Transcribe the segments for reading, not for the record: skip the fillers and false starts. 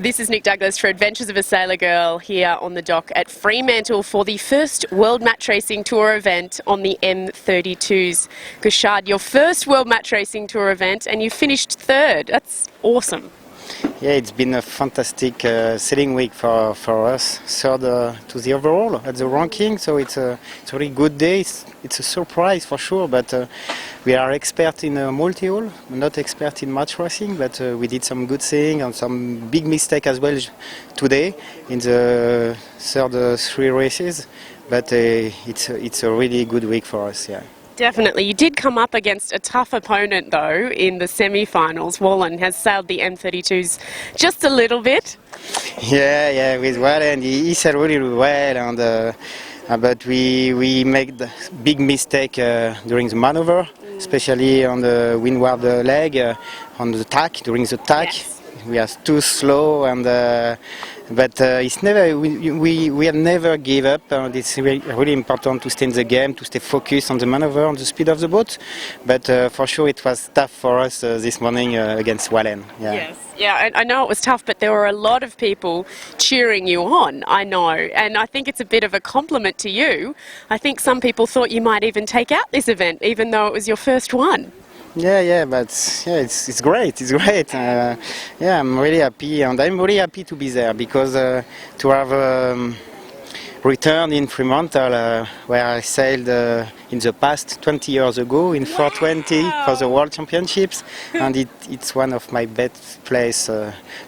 This is Nick Douglas for Adventures of a Sailor Girl here on the dock at Fremantle for the first World Match Racing Tour event on the M32s. Gashad, your first World Match Racing Tour event, and you finished third. That's awesome. Yeah, it's been a fantastic sailing week for us. Third to the overall at the ranking, so it's a really good day. It's a surprise for sure, but we are expert in multi-hull, not expert in match racing, but we did some good sailing and some big mistake as well today in the third three races. But it's a really good week for us, yeah. Definitely. You did come up against a tough opponent, though, in the semi-finals. Wallen has sailed the M32s just a little bit. Yeah, with Wallen, he sailed really well, and but we made the big mistake during the maneuver, especially on the windward leg, on the tack, during the tack. Yes. We are too slow, and but it's never. We have never give up. And it's really important to stay in the game, to stay focused on the maneuver, on the speed of the boat. But for sure, it was tough for us this morning against Wallen. Yeah. Yes, yeah, I know it was tough, but there were a lot of people cheering you on. I know, and I think it's a bit of a compliment to you. I think some people thought you might even take out this event, even though it was your first one. Yeah, but yeah, it's great. It's great. Yeah, I'm really happy, and I'm really happy to be there because to have returned in Fremantle, where I sailed in the past 20 years ago in 420 for the World Championships, and it's one of my best place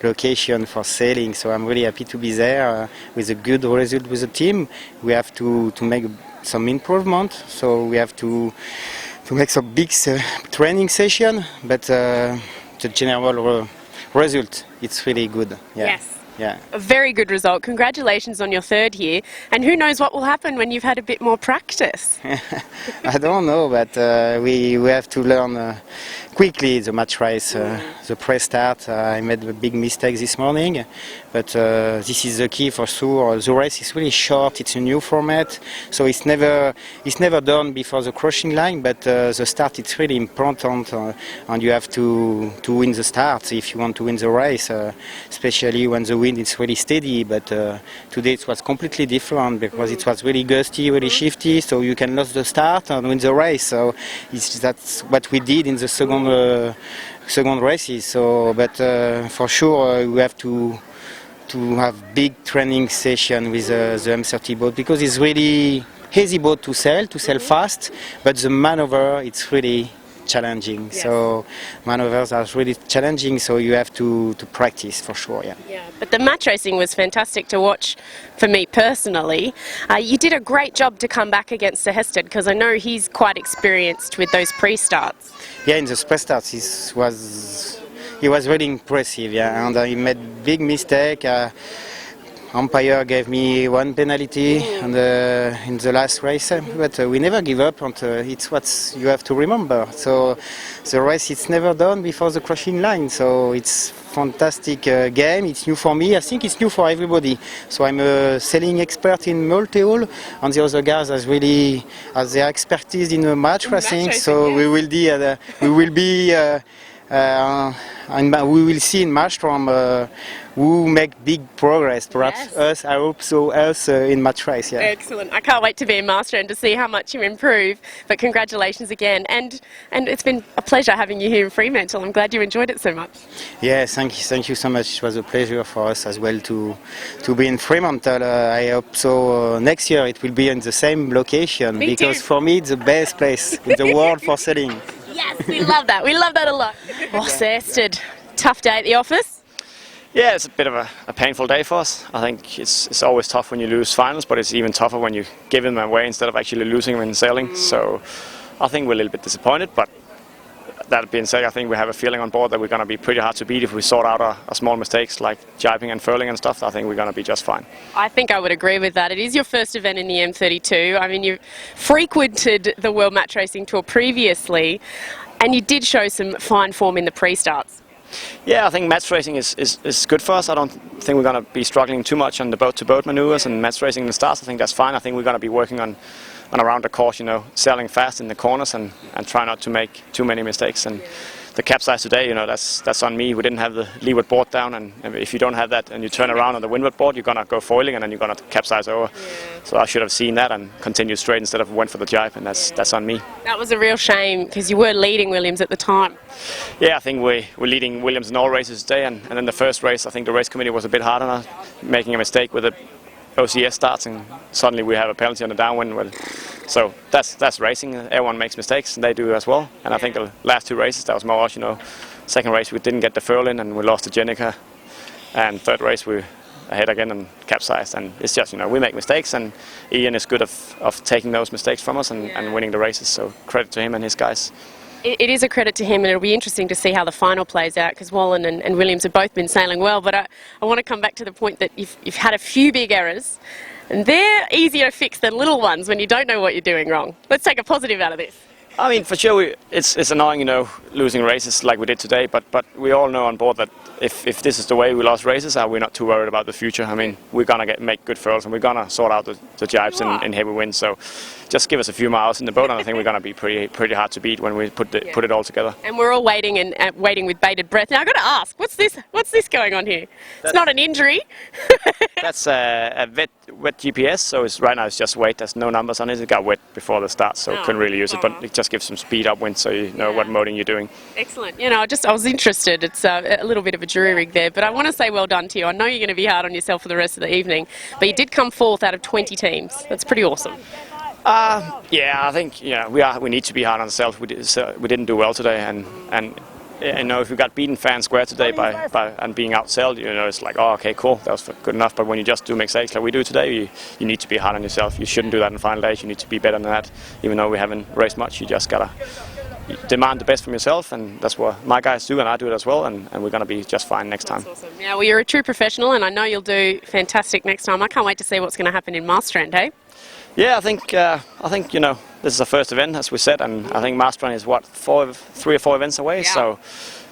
location for sailing. So I'm really happy to be there with a good result with the team. We have to make some improvement, so we have to make some big training session, but the general result, it's really good. Yeah. Yes. Yeah. A very good result. Congratulations on your third here. And who knows what will happen when you've had a bit more practice? I don't know, but we have to learn quickly the match race, the pre-start. I made a big mistake this morning, but this is the key for sure. The race is really short. It's a new format, so it's never done before the crossing line. But the start, it's really important, and you have to win the start if you want to win the race, especially when the wind is really steady. But today it was completely different because it was really gusty, really shifty. So you can lose the start and win the race. So that's what we did in the second races. So, but for sure we have to have big training session with the M30 boat because it's really easy boat to sail fast, but the maneuver it's really challenging. Yes. So maneuvers are really challenging, so you have to practice for sure. Yeah. But the match racing was fantastic to watch for me personally. You did a great job to come back against Sir Hested because I know he's quite experienced with those pre-starts. Yeah, in the pre-starts he was really impressive. Yeah, and he made big mistake. Umpire gave me one penalty in the last race, but we never give up, and it's what you have to remember. So the race it's never done before the crossing line, so it's fantastic game. It's new for me. I think it's new for everybody. So I'm a sailing expert in multi-hull, and the other guys has their expertise in match racing. So we will see in Maelstrom who make big progress. Perhaps us, I hope so, us in match race. Yeah. Excellent. I can't wait to be a master and to see how much you improve. But congratulations again. And it's been a pleasure having you here in Fremantle. I'm glad you enjoyed it so much. Yeah, thank you so much. It was a pleasure for us as well to be in Fremantle. I hope so next year it will be in the same location because for me it's the best place in the world for sailing. Yes, we love that. We love that a lot. Oh, Sir Hested, tough day at the office? Yeah, it's a bit of a painful day for us. I think it's always tough when you lose finals, but it's even tougher when you give them away instead of actually losing them in sailing. So I think we're a little bit disappointed, but that being said, I think we have a feeling on board that we're going to be pretty hard to beat if we sort out our small mistakes like jibing and furling and stuff. I think we're going to be just fine. I think I would agree with that. It is your first event in the M32. I mean, you've frequented the World Match Racing Tour previously, and you did show some fine form in the pre-starts. Yeah, I think match racing is good for us. I don't think we're going to be struggling too much on the boat-to-boat maneuvers and match racing in the starts. I think that's fine. I think we're going to be working on around the course, sailing fast in the corners and try not to make too many mistakes. And the capsize today, you know, that's on me. We didn't have the leeward board down, and if you don't have that and you turn around on the windward board, you're gonna go foiling and then you're gonna capsize over. So I should have seen that and continued straight instead of went for the jibe, and that's on me. That was a real shame because you were leading Williams at the time. Yeah, I think we're leading Williams in all races today, and then the first race, I think the race committee was a bit hard on us, making a mistake with the OCS starts, and suddenly we have a penalty on the downwind. So that's racing. Everyone makes mistakes, and they do as well. And I think the last two races, that was more us, you know. Second race we didn't get the furl in, and we lost to Jenica. And third race we ahead again and capsized. And it's just, you know, we make mistakes, and Ian is good of taking those mistakes from us and winning the races. So credit to him and his guys. It is a credit to him, and it'll be interesting to see how the final plays out because Wallen and Williams have both been sailing well. But I want to come back to the point that you've had a few big errors, and they're easier to fix than little ones when you don't know what you're doing wrong. Let's take a positive out of this. I mean, for sure, it's annoying, you know, losing races like we did today. But we all know on board that if this is the way we lost races, we're not too worried about the future. I mean, we're gonna make good furls, and we're gonna sort out the jibes in heavy winds. So just give us a few miles in the boat, and I think we're gonna be pretty hard to beat when we put it all together. And we're all waiting and waiting with bated breath. Now I've got to ask, what's this going on here? It's not an injury. That's a wet GPS, so right now it's just weight. There's no numbers on it. It got wet before the start, so couldn't really use it. But it just gives some speed upwind, so you know what moding you're doing. Excellent. You know, I was interested. It's a little bit of a jury rig there, but I want to say well done to you. I know you're going to be hard on yourself for the rest of the evening, but you did come fourth out of 20 teams. That's pretty awesome. Yeah, I think we need to be hard on ourselves. We didn't do well today, and you know, if we got beaten fair and square today by and being outsailed, you know, it's like, oh, okay, cool, that was good enough. But when you just do mistakes like we do today, you need to be hard on yourself. You shouldn't do that in the final days. You need to be better than that. Even though we haven't raced much, you just gotta demand the best from yourself, and that's what my guys do, and I do it as well. And we're gonna be just fine next time. That's awesome. Yeah, well, you're a true professional, and I know you'll do fantastic next time. I can't wait to see what's going to happen in Marstrand, hey? Yeah, I think you know, this is the first event, as we said, and I think Marstrand is what 3 or 4 events away. Yeah. So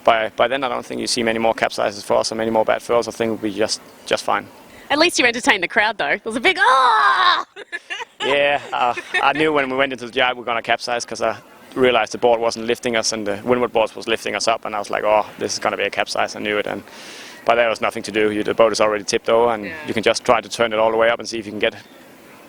by then, I don't think you see many more capsizes for us or many more bad furls. I think we'll be just fine. At least you entertained the crowd, though. There was a big ah! Yeah, I knew when we went into the jibe we were going to capsize because I realized the board wasn't lifting us and the windward board was lifting us up, and I was like, oh, this is going to be a capsize. I knew it, but there was nothing to do. The boat is already tipped over, and you can just try to turn it all the way up and see if you can get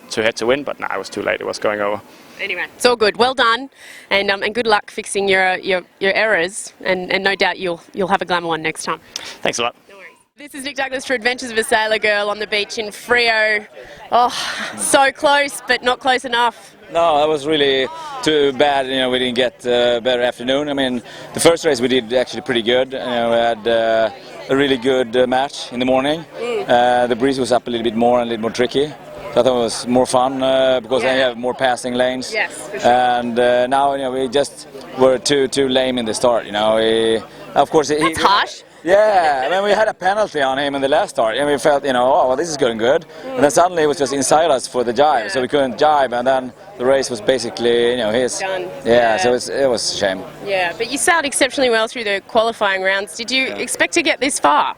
to head to wind, but it was too late. It was going over. Anyway, it's all good. Well done, and good luck fixing your errors, and no doubt you'll have a glamour one next time. Thanks a lot. No worries. This is Nick Douglas for Adventures of a Sailor Girl on the beach in Frio. Oh, so close, but not close enough. No, that was really too bad. You know, we didn't get a better afternoon. I mean, the first race we did actually pretty good. You know, we had a really good match in the morning. The breeze was up a little bit more and a little more tricky. So I thought it was more fun because then you have more passing lanes. Yes, for sure. And now, you know, we just were too lame in the start. You know, of course that's harsh. Yeah, I mean, we had a penalty on him in the last start, and we felt, you know, oh, well, this is going good. And then suddenly it was just inside us for the jibe, so we couldn't jibe, and then the race was basically, you know, his. Done. Yeah, so it was a shame. Yeah, but you sailed exceptionally well through the qualifying rounds. Did you expect to get this far?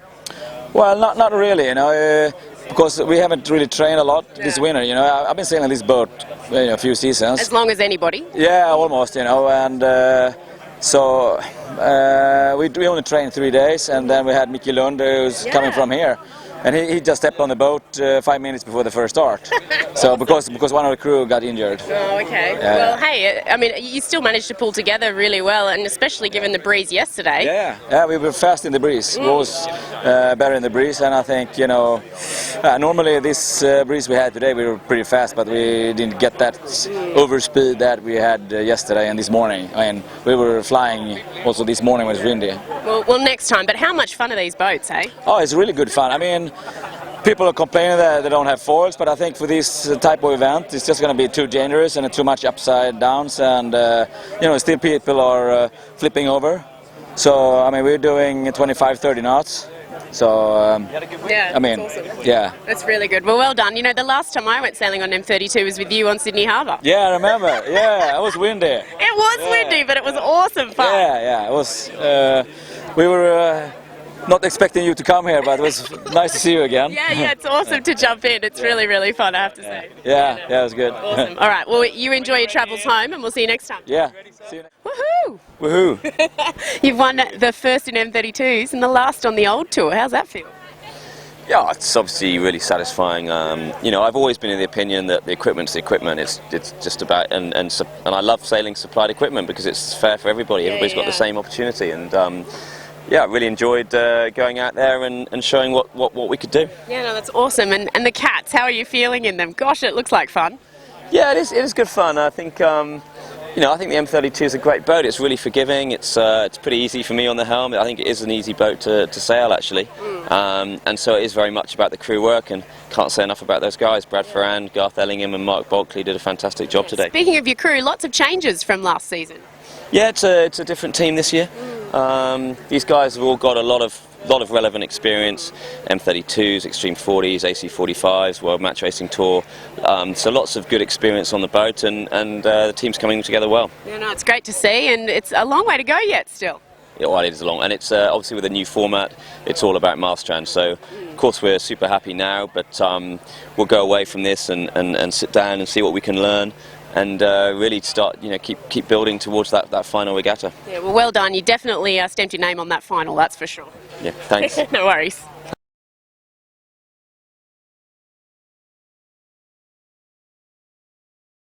Well, not really, you know. Because we haven't really trained a lot this winter, you know. I've been sailing this boat, you know, a few seasons. As long as anybody? Yeah, almost, you know. And so we only trained 3 days, and then we had Mickey Lund, who's coming from here. And he just stepped on the boat 5 minutes before the first start. So because one of the crew got injured. Oh, okay. Yeah. Well, hey, I mean, you still managed to pull together really well, and especially given the breeze yesterday. Yeah, we were fast in the breeze. We was better in the breeze, and I think, you know, normally this breeze we had today, we were pretty fast, but we didn't get that overspeed that we had yesterday and this morning. I mean, we were flying also this morning when it was windy. Well, next time. But how much fun are these boats, eh? Oh, it's really good fun. I mean, people are complaining that they don't have foils, but I think for this type of event, it's just going to be too dangerous and too much upside downs, and you know, still people are flipping over. So I mean, we're doing 25-30 knots. So yeah, I mean, awesome. Yeah, that's really good. Well done. You know, the last time I went sailing on M32 was with you on Sydney Harbour. Yeah, I remember. Yeah, it was windy. It was windy, but it was awesome fun. Yeah, it was. We were not expecting you to come here, but it was nice to see you again. Yeah, it's awesome to jump in. It's really, really fun, I have to say. Yeah, it was good. Awesome. All right, well, you enjoy your travels home, and we'll see you next time. Yeah. See you next. Woohoo! Woohoo! You've won the first in M32s and the last on the old tour. How's that feel? Yeah, it's obviously really satisfying. You know, I've always been in the opinion that the equipment's the equipment. It's just about and I love sailing supplied equipment because it's fair for everybody. Everybody's got the same opportunity, and yeah, I really enjoyed going out there and showing what we could do. Yeah, no, that's awesome. And the cats, how are you feeling in them? Gosh, it looks like fun. Yeah, it is good fun. I think you know, I think the M32 is a great boat. It's really forgiving. It's pretty easy for me on the helm. I think it is an easy boat to sail actually, and so it is very much about the crew work. And can't say enough about those guys. Brad Ferrand, Garth Ellingham, and Mark Bulkley did a fantastic job today. Speaking of your crew, lots of changes from last season. Yeah, it's a different team this year. These guys have all got a lot of relevant experience, M32s, Extreme 40s, AC45s, World Match Racing Tour, so lots of good experience on the boat, and the team's coming together well. Yeah, no, it's great to see, and it's a long way to go yet still. Yeah, well, it is long, and it's obviously with a new format, it's all about Masterstrand, so of course we're super happy now, but we'll go away from this and sit down and see what we can learn, and really start, you know, keep building towards that final regatta. Yeah, well done. You definitely stamped your name on that final, that's for sure. Yeah, thanks. No worries.